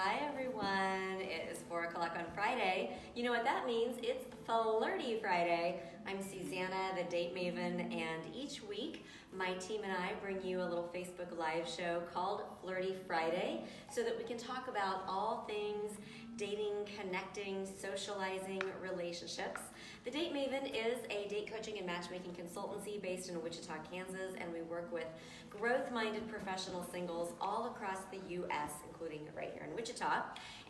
Hi everyone, it is 4 o'clock on Friday. You know what that means? It's Flirty Friday. I'm Susanna, the date maven, and each week my team and I bring you a little Facebook live show called Flirty Friday so that we can talk about all things dating, connecting, socializing, relationships. The Date Maven is a date coaching and matchmaking consultancy based in Wichita, Kansas, and we work with growth-minded professional singles all across the U.S., including right here in Wichita.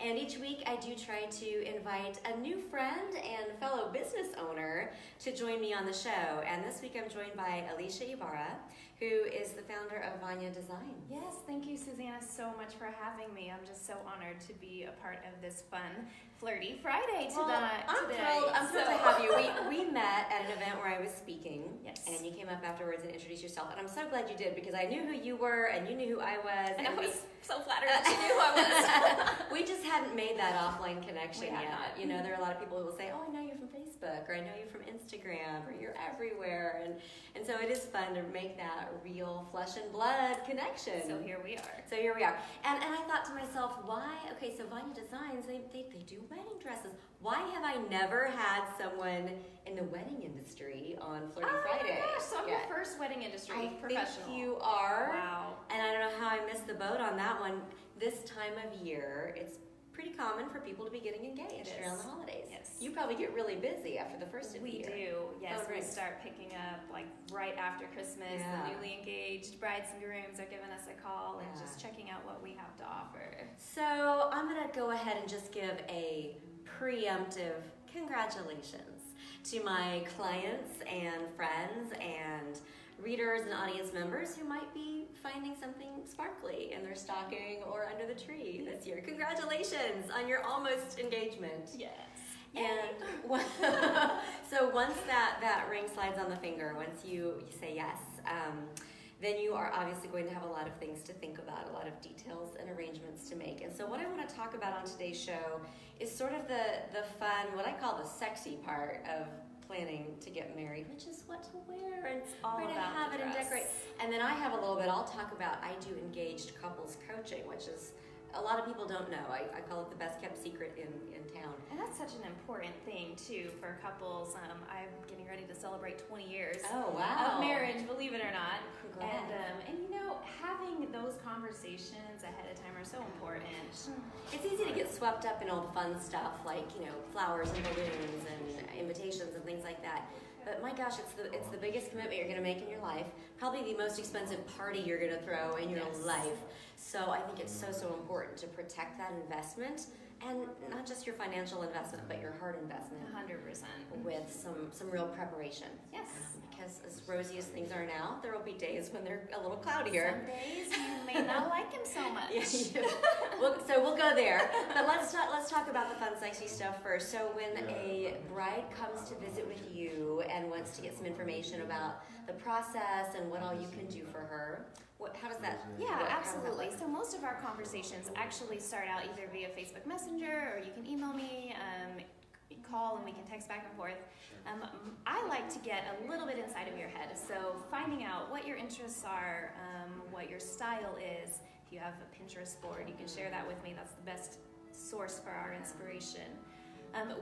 And each week I do try to invite a new friend and fellow business owner to join me on the show. And this week I'm joined by Alicia Ibarra, who is the founder of Vanya Design. Yes, thank you, Susanna, so much for having me. I'm just so honored to be a part of this fun, flirty Friday tonight. I'm thrilled to have you. We met at an event where I was speaking, yes, and you came up afterwards and introduced yourself. And I'm so glad you did because I knew who you were and you knew who I was. And I was so flattered that you knew who I was. We just hadn't made that offline connection We had yet. not. You know, there are a lot of people who will say, "Oh, I know you from Facebook," or "I know you from Instagram," or "You're everywhere," and so it is fun to make that real flesh and blood connection. So here we are. And I thought to myself, why? Okay, so Vanya Designs, they do wedding dresses. Why have I never had someone in the wedding industry on Flirty Friday? Oh my gosh, so I'm your first wedding industry professional. Think you are. Wow. And I don't know how I missed the boat on that one. This time of year, it's pretty common for people to be getting engaged around the holidays. Yes. You probably get really busy after the first of the year. We do, yes. Oh, We start picking up like right after Christmas. Yeah. The newly engaged brides and grooms are giving us a call and Yeah. just checking out what we have to offer. So I'm going to go ahead and just give a preemptive congratulations to my clients and friends and readers and audience members who might be finding something sparkly in their stocking or under the tree this year. Congratulations on your almost engagement. Yes. And so once that ring slides on the finger, once you say yes, then you are obviously going to have a lot of things to think about, a lot of details and arrangements to make. And so what I want to talk about on today's show is sort of the fun, what I call the sexy part of planning to get married, which is what to wear and all where to about have the it and dress. decorate. And then I have a little bit, I'll talk about, I do engaged couples coaching, which is, a lot of people don't know. I call it the best kept secret in town. And that's such an important thing too for couples. I'm getting ready to celebrate 20 years Oh, wow. of marriage, believe it or not. Congrats. And you know, having those conversations ahead of time are so important. It's easy to get swept up in all the fun stuff like, you know, flowers and balloons and invitations and things like that. But my gosh, it's the biggest commitment you're going to make in your life. Probably the most expensive party you're going to throw in your life. So I think it's so important to protect that investment, and not just your financial investment, but your heart investment. 100%. With some real preparation. Yes. Because as rosy as things are now, there will be days when they're a little cloudier. Some days you may not like him so much. Yeah. So we'll go there. But let's talk about the fun, sexy stuff first. So when a bride comes to visit with you and wants to get some information about the process and what all you can do for her, how does that Yeah, work? absolutely. So most of our conversations actually start out either via Facebook Messenger, or you can email me, call, and we can text back and forth. I like to get a little bit inside of your head. So finding out what your interests are, what your style is. If you have a Pinterest board, you can share that with me. That's the best source for our inspiration.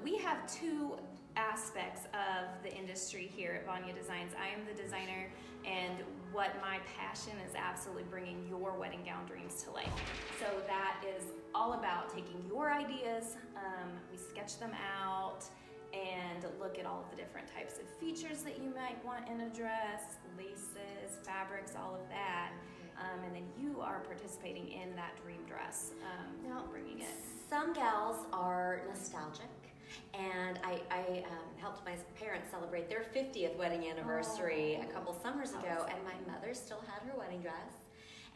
We have two aspects of the industry here at Vanya Designs. I am the designer, and what my passion is absolutely bringing your wedding gown dreams to life. So that is all about taking your ideas, we sketch them out, and look at all of the different types of features that you might want in a dress, laces, fabrics, all of that. And then you are participating in that dream dress, bringing it. Some gals are nostalgic, and I helped my parents celebrate their 50th wedding anniversary a couple summers ago, and my mother still had her wedding dress.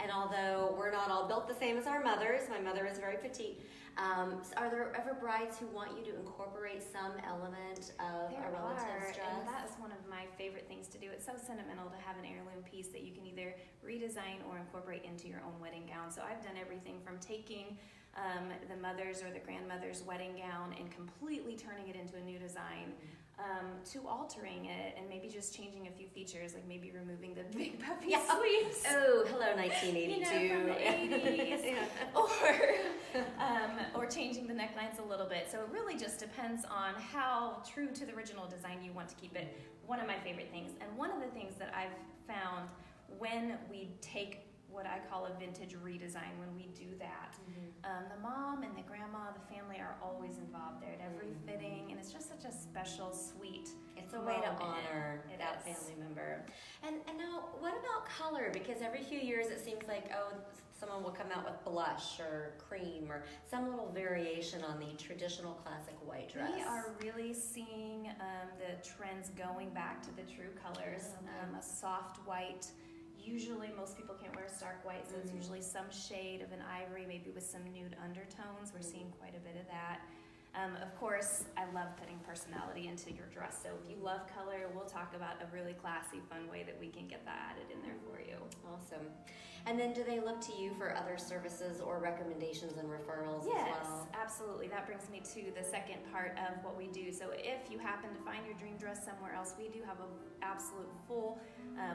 And although we're not all built the same as our mothers, my mother is very petite, are there ever brides who want you to incorporate some element of a relative's dress? And that is one of my favorite things to do. It's so sentimental to have an heirloom piece that you can either redesign or incorporate into your own wedding gown. So I've done everything from taking the mother's or the grandmother's wedding gown and completely turning it into a new design, to altering it and maybe just changing a few features, like maybe removing the big puffy sleeves. Oh, hello 1982. From the 80s. or changing the necklines a little bit. So it really just depends on how true to the original design you want to keep it. One of my favorite things, and one of the things that I've found when we take what I call a vintage redesign, when we do that, the mom and the grandma, the family are always involved there at every fitting, and it's just such a special, sweet It's a way to moment. honor It that is. family member. And now, what about color? Because every few years it seems like, someone will come out with blush or cream or some little variation on the traditional classic white dress. We are really seeing the trends going back to the true colors. A soft white. Usually most people can't wear stark white, so it's usually some shade of an ivory, maybe with some nude undertones. We're seeing quite a bit of that. Of course, I love putting personality into your dress. So if you love color, we'll talk about a really classy, fun way that we can get that added in there for you. Awesome. And then do they look to you for other services or recommendations and referrals as Yes, well? absolutely. That brings me to the second part of what we do. So if you happen to find your dream dress somewhere else, we do have an absolute full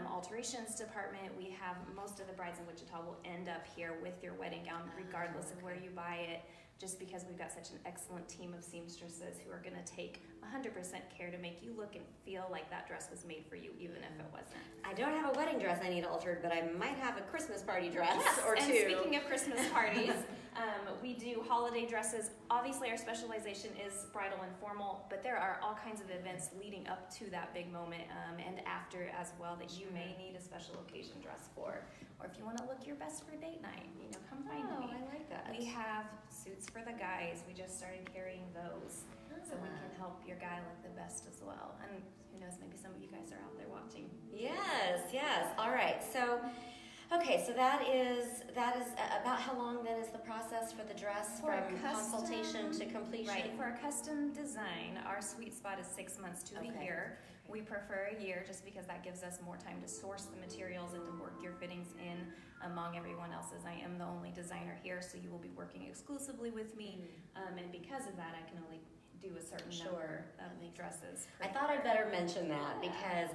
alterations department. We have most of the brides in Wichita will end up here with your wedding gown, regardless of where you buy it, just because we've got such an excellent team of seamstresses who are going to take 100% care to make you look and feel like that dress was made for you, even if it wasn't. I don't have a wedding dress I need altered, but I might have a Christmas party dress or and two. Speaking of Christmas parties, we do holiday dresses. Obviously, our specialization is bridal and formal, but there are all kinds of events leading up to that big moment and after as well that you may need a special occasion dress for. Or if you want to look your best for date night, come find me. I like that. We have suits for the guys. We just started carrying those. So we can help your guy look the best as well. And who knows, maybe some of you guys are out there watching. Yes. All right. So, okay. So that is about how long then is the process for the dress For a from custom- consultation to completion? Right. For a custom design, our sweet spot is 6 months to a year. We prefer a year just because that gives us more time to source the materials and to work your fittings in among everyone else's. I am the only designer here, so you will be working exclusively with me. And because of that, I can only do a certain number of dresses. I thought I'd better mention that because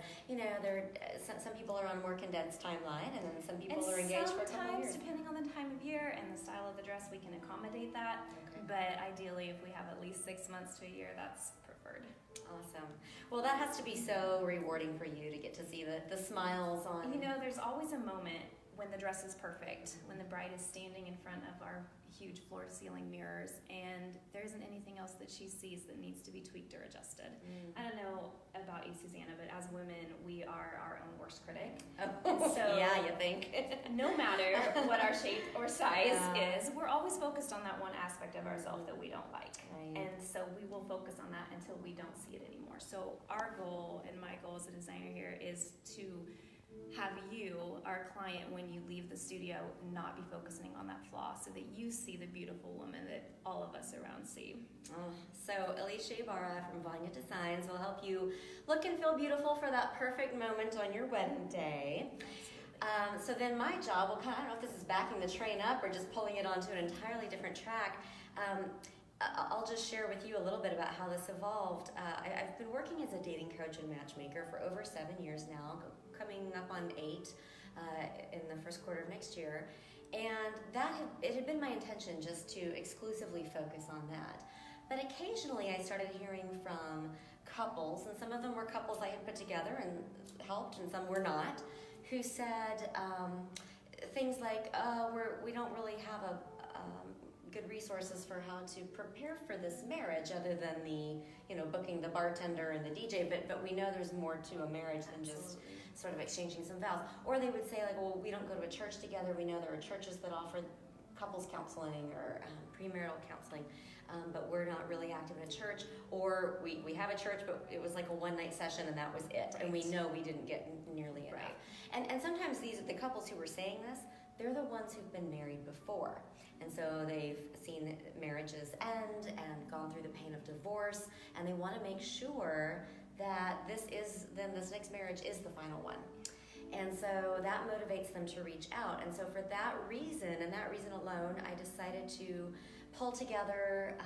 some people are on a more condensed timeline, and then some people are engaged for a couple of years. Sometimes, depending on the time of year and the style of the dress, we can accommodate that. But ideally, if we have at least 6 months to a year, that's preferred. Awesome. Well, that has to be so rewarding for you to get to see the smiles on. There's always a moment when the dress is perfect, when the bride is standing in front of our huge floor-to-ceiling mirrors, and there isn't anything else that she sees that needs to be tweaked or adjusted. I don't know about you, Susanna, but as women, we are our own worst critic. So, yeah, you think? No matter what our shape or size is, we're always focused on that one aspect of ourselves that we don't like. Right. And so we will focus on that until we don't see it anymore. So our goal, and my goal as a designer here, is to have you, our client, when you leave the studio, not be focusing on that flaw so that you see the beautiful woman that all of us around see. So Alicia Ibarra from Vanya Designs will help you look and feel beautiful for that perfect moment on your wedding day. So then my job, I don't know if this is backing the train up or just pulling it onto an entirely different track. I'll just share with you a little bit about how this evolved. I've been working as a dating coach and matchmaker for over 7 years now, coming up on 8 in the first quarter of next year. And it had been my intention just to exclusively focus on that. But occasionally I started hearing from couples, and some of them were couples I had put together and helped, and some were not, who said things like, we don't really have good resources for how to prepare for this marriage other than the booking the bartender and the DJ, but we know there's more to a marriage than just sort of exchanging some vows. Or they would say, like, well, we don't go to a church together. We know there are churches that offer couples counseling or premarital counseling, but we're not really active in a church. Or we have a church, but it was like a one-night session and that was it. Right. And we know we didn't get nearly enough. Right. And sometimes the couples who were saying this, they're the ones who've been married before. And so they've seen marriages end and gone through the pain of divorce, and they want to make sure that this next marriage is the final one. And so that motivates them to reach out. And so for that reason, and that reason alone, I decided to pull together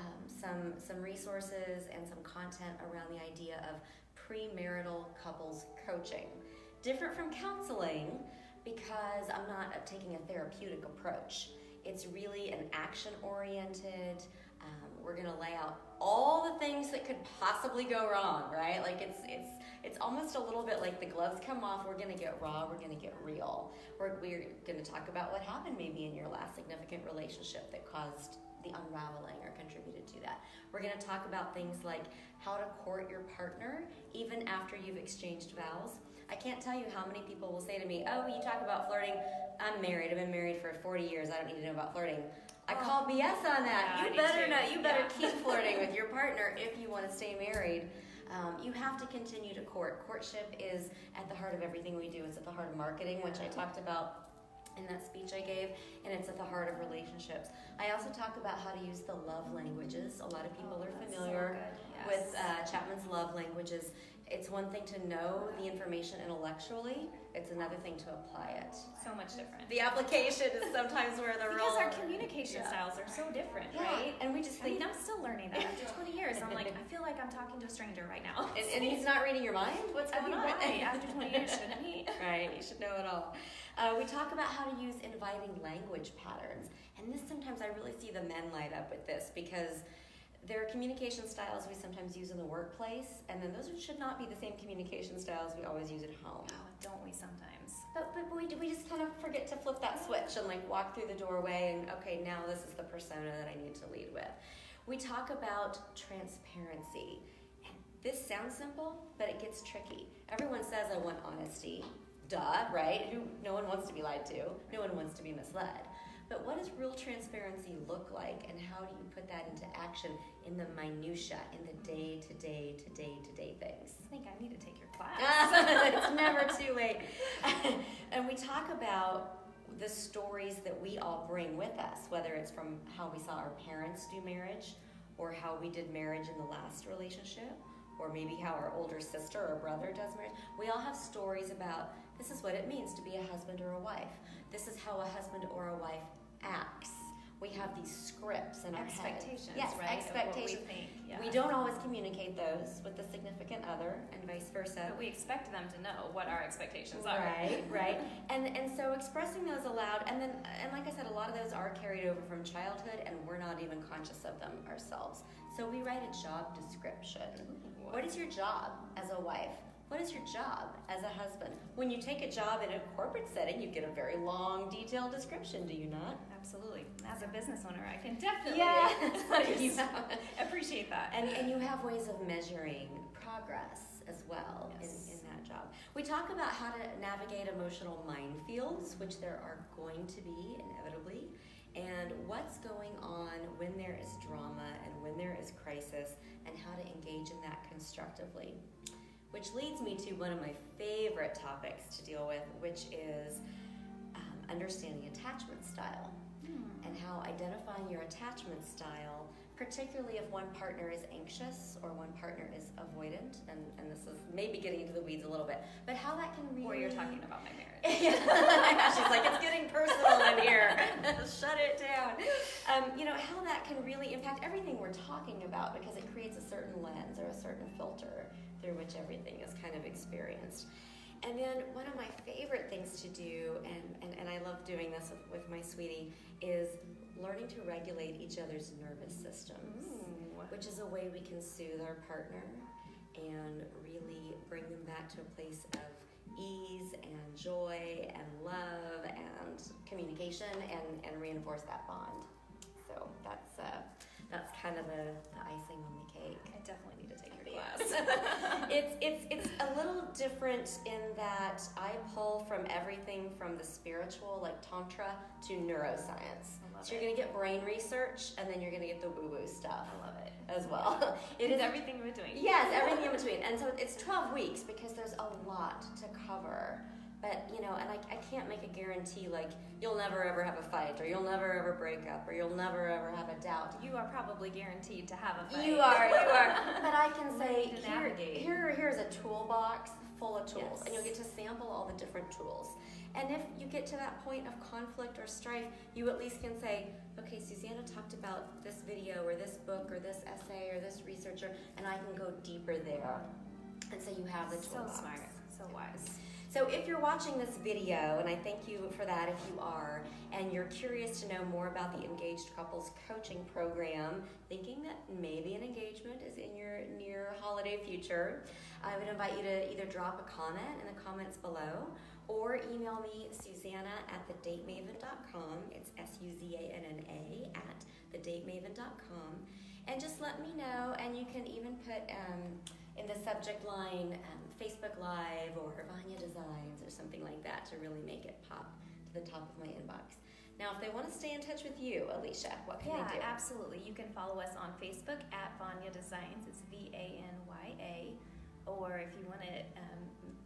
some resources and some content around the idea of premarital couples coaching. Different from counseling, because I'm not taking a therapeutic approach. It's really an action-oriented. We're gonna lay out all the things that could possibly go wrong, right? Like it's almost a little bit like the gloves come off. We're gonna get raw. We're gonna get real. We're gonna talk about what happened maybe in your last significant relationship that caused the unraveling or contributed to that. We're gonna talk about things like how to court your partner even after you've exchanged vows. I can't tell you how many people will say to me, "Oh, you talk about flirting. I'm married. I've been married for 40 years. I don't need to know about flirting." I call BS on that. Yeah, You better know. You better keep flirting with your partner if you want to stay married. You have to continue to court. Courtship is at the heart of everything we do. It's at the heart of marketing, which I talked about in that speech I gave, and it's at the heart of relationships. I also talk about how to use the love languages. A lot of people are familiar with Chapman's love languages. It's one thing to know the information intellectually. It's another thing to apply it. So much different. The application is sometimes where the Because our communication styles are so different, right? And we just think, I'm still learning that after 20 years. I'm like, I feel like I'm talking to a stranger right now. and he's not reading your mind? What's going on? Right, after 20 years, shouldn't he? Right, you should know it all. We talk about how to use inviting language patterns. And this sometimes I really see the men light up with this because there are communication styles we sometimes use in the workplace, and then those should not be the same communication styles we always use at home. Oh, don't we sometimes? But we just kind of forget to flip that switch and like walk through the doorway and, okay, now this is the persona that I need to lead with. We talk about transparency. And this sounds simple, but it gets tricky. Everyone says I want honesty. Duh, right? No one wants to be lied to. No one wants to be misled. But what does real transparency look like, and how do you put that into action in the minutia, in the day-to-day things? I think I need to take your class. It's never too late. And we talk about the stories that we all bring with us, whether it's from how we saw our parents do marriage, or how we did marriage in the last relationship, or maybe how our older sister or brother does marriage. We all have stories about this is what it means to be a husband or a wife. This is how a husband or a wife acts. We have these scripts in our head. Expectations, yes, right? Expectations. Of what we think. Yeah. We don't always communicate those with the significant other, and vice versa. But we expect them to know what our expectations are. Right. And so expressing those aloud, and like I said, a lot of those are carried over from childhood, and we're not even conscious of them ourselves. So we write a job description. What is your job as a wife? What is your job as a husband? When you take a job in a corporate setting, you get a very long, detailed description, do you not? Absolutely. As a business owner, I can definitely appreciate that. And you have ways of measuring progress as well in that job. We talk about how to navigate emotional minefields, which there are going to be inevitably, and what's going on when there is drama and when there is crisis, and how to engage in that constructively. Which leads me to one of my favorite topics to deal with, which is understanding attachment style. And how identifying your attachment style, particularly if one partner is anxious or one partner is avoidant, and this is maybe getting into the weeds a little bit, but how that can really... Or you're talking about my marriage. She's like, it's getting personal in here. Shut it down. How that can really impact everything we're talking about, because it creates a certain lens or a certain filter through which everything is kind of experienced. And then one of my favorite things to do, and I love doing this with my sweetie, is learning to regulate each other's nervous systems, which is a way we can soothe our partner and really bring them back to a place of ease and joy and love and communication and reinforce that bond. So that's kind of the icing on the cake. I definitely need to take your class. It's a little different in that I pull from everything from the spiritual, like Tantra, to neuroscience. So you're going to get brain research, and then you're going to get the woo-woo stuff. I love it. As well. It is everything in between. Yes, everything in between. And so it's 12 weeks because there's a lot to cover. But, and I can't make a guarantee like you'll never ever have a fight, or you'll never ever break up, or you'll never ever have a doubt. You are probably guaranteed to have a fight. You are. But I can say, navigate. here's a toolbox full of tools, Yes. and you'll get to sample all the different tools. And if you get to that point of conflict or strife, you at least can say, okay, Susanna talked about this video or this book or this essay or this researcher, and I can go deeper there. And so you have the toolbox. So smart, so wise. So if you're watching this video, and I thank you for that if you are, and you're curious to know more about the Engaged Couples Coaching Program, thinking that maybe an engagement is in your near holiday future, I would invite you to either drop a comment in the comments below or email me, Susanna at thedatemaven.com. It's SUZANNA at thedatemaven.com. And just let me know, and you can even put in the subject line Facebook Live or Vanya Designs or something like that to really make it pop to the top of my inbox. Now, if they want to stay in touch with you, Alicia, what can they do? Yeah, absolutely. You can follow us on Facebook at Vanya Designs. It's VANYA. Or if you want to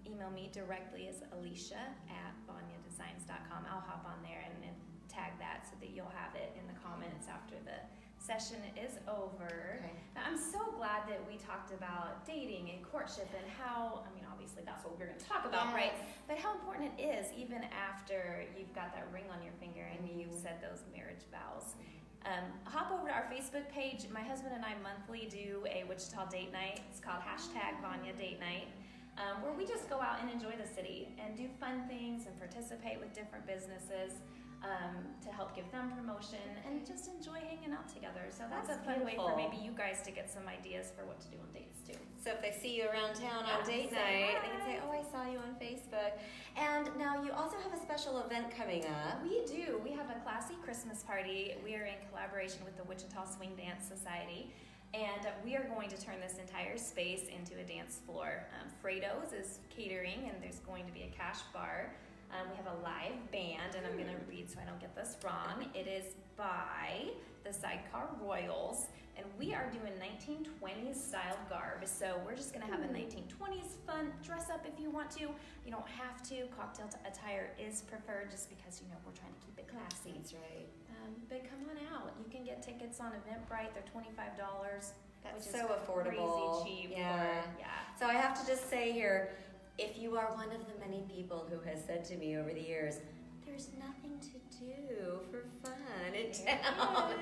email me directly, it's Alicia at vanyadesigns.com. I'll hop on there and tag that so that you'll have it in the comments after the session is over. Okay. Now, I'm so glad that we talked about dating and courtship and how, I mean, obviously that's what we're going to talk about, right? But how important it is even after you've got that ring on your finger and you've said those marriage vows. Hop over to our Facebook page. My husband and I monthly do a Wichita date night. It's called #Vanya Date Night, where we just go out and enjoy the city and do fun things and participate with different businesses to help give them promotion and just enjoy hanging out together. So that's a fun way for maybe you guys to get some ideas for what to do on dates too. So if they see you around town on date night, they can say, oh, I saw you on Facebook. And now you also have a special event coming up. We do. We have a classy Christmas party. We are in collaboration with the Wichita Swing Dance Society. And we are going to turn this entire space into a dance floor. Fredo's is catering, and there's going to be a cash bar. We have a live band, and I'm going to read so I don't get this wrong. It is by the Sidecar Royals, and we are doing 1920s style garb. So we're just going to have a 1920s fun dress up if you want to. You don't have to. Cocktail attire is preferred just because, we're trying to keep it classy. That's right. But come on out. You can get tickets on Eventbrite. They're $25. That's which so is affordable. Crazy cheap. Yeah. Yeah. So I have to just say here, if you are one of the many people who has said to me over the years, there's nothing to do for fun in town,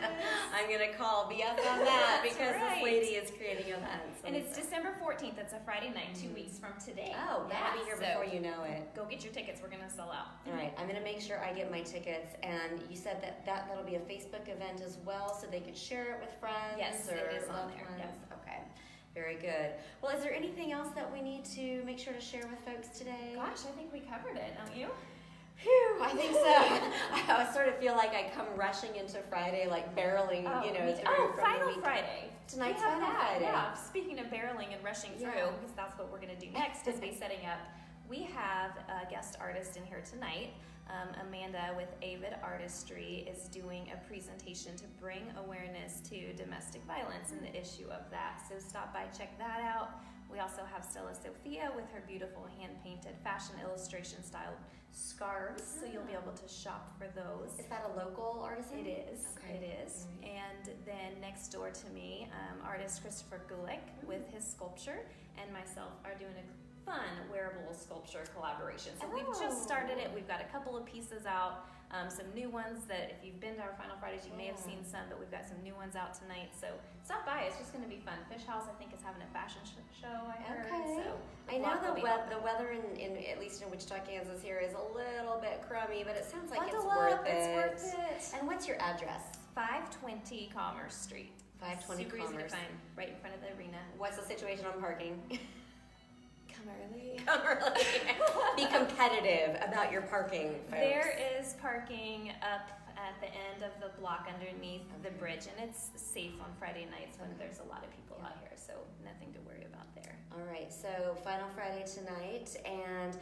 I'm going to call BS on that because this lady is creating events. And it's December 14th. It's a Friday night, 2 weeks from today. Oh, that'll be here before you know it. Go get your tickets. We're going to sell out. All right. I'm going to make sure I get my tickets. And you said that'll be a Facebook event as well, so they could share it with friends. Yes, or it is on there. Ones. Yes. Okay. Very good. Well, is there anything else that we need to make sure to share with folks today? Gosh, I think we covered it, don't you? Phew, I think so. I sort of feel like I come rushing into Friday, like barreling, through Final Friday. Tonight's Final Friday. Yeah, speaking of barreling and rushing through, because that's what we're going to do next is be setting up. We have a guest artist in here tonight. Amanda with Avid Artistry is doing a presentation to bring awareness to domestic violence and the issue of that. So stop by, check that out. We also have Stella Sophia with her beautiful hand-painted fashion illustration style scarves. So you'll be able to shop for those. Is that a local artisan? It is. Okay. It is. And then next door to me, artist Christopher Gulick with his sculpture and myself are doing a fun wearable sculpture collaboration. So we've just started it. We've got a couple of pieces out, some new ones that if you've been to our Final Fridays, you may have seen some, but we've got some new ones out tonight. So stop by. It's just going to be fun. Fish House, I think, is having a fashion show, I heard. Okay. So I know the weather in at least in Wichita, Kansas here is a little bit crummy, but it sounds like it's worth it. It's worth it. And what's your address? 520 Commerce Street. 520 Super Commerce. easy to find, right in front of the arena. What's the situation on parking? Come early. Come early. Be competitive about your parking, folks. There is parking up at the end of the block underneath the bridge, and it's safe on Friday nights when there's a lot of people out here, so nothing to worry about there. All right, so Final Friday tonight, and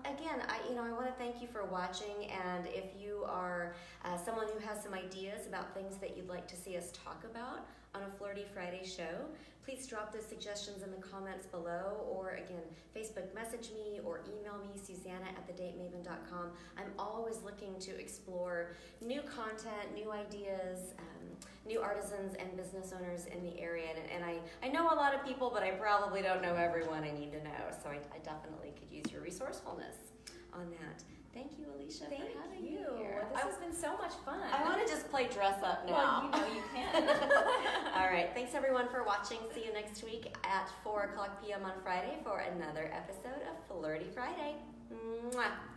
again, I want to thank you for watching. And if you are someone who has some ideas about things that you'd like to see us talk about on a Flirty Friday show, please drop those suggestions in the comments below, or again, Facebook message me or email me, Susanna at thedatemaven.com. I'm always looking to explore new content, new ideas, new artisans and business owners in the area. And I know a lot of people, but I probably don't know everyone I need to know. So I definitely could use your resourcefulness on that. Thank you, Alicia, for having me here. This has been so much fun. I want to just play dress up now. Well, you can. All right. Thanks, everyone, for watching. See you next week at 4 o'clock p.m. on Friday for another episode of Flirty Friday. Mwah.